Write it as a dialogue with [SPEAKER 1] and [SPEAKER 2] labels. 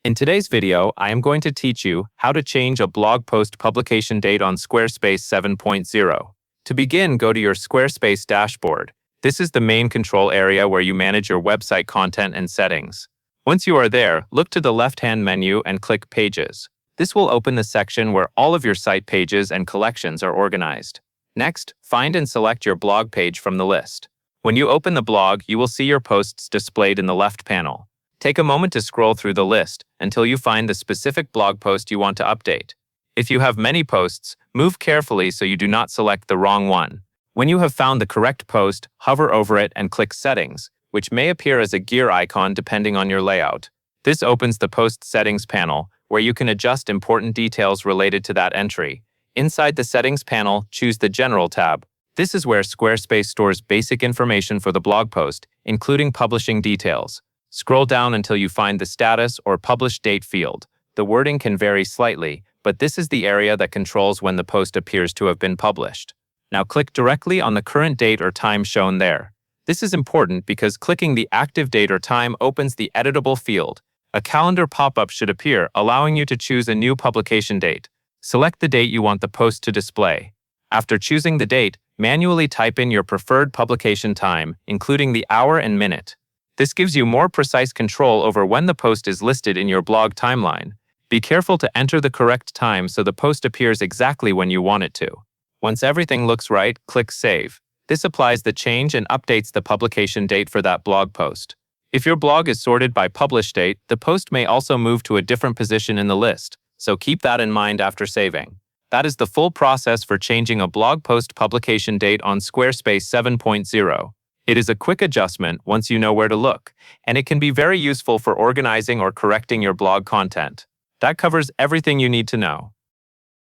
[SPEAKER 1] In today's video, I am going to teach you how to change a blog post publication date on Squarespace 7.0. To begin, go to your Squarespace dashboard. This is the main control area where you manage your website content and settings. Once you are there, look to the left-hand menu and click Pages. This will open the section where all of your site pages and collections are organized. Next, find and select your blog page from the list. When you open the blog, you will see your posts displayed in the left panel. Take a moment to scroll through the list until you find the specific blog post you want to update. If you have many posts, move carefully so you do not select the wrong one. When you have found the correct post, hover over it and click Settings, which may appear as a gear icon depending on your layout. This opens the Post Settings panel, where you can adjust important details related to that entry. Inside the Settings panel, choose the General tab. This is where Squarespace stores basic information for the blog post, including publishing details. Scroll down until you find the status or publish date field. The wording can vary slightly, but this is the area that controls when the post appears to have been published. Now click directly on the current date or time shown there. This is important because clicking the active date or time opens the editable field. A calendar pop-up should appear, allowing you to choose a new publication date. Select the date you want the post to display. After choosing the date, manually type in your preferred publication time, including the hour and minute. This gives you more precise control over when the post is listed in your blog timeline. Be careful to enter the correct time so the post appears exactly when you want it to. Once everything looks right, click Save. This applies the change and updates the publication date for that blog post. If your blog is sorted by publish date, the post may also move to a different position in the list, so keep that in mind after saving. That is the full process for changing a blog post publication date on Squarespace 7.0. It is a quick adjustment once you know where to look, and it can be very useful for organizing or correcting your blog content. That covers everything you need to know.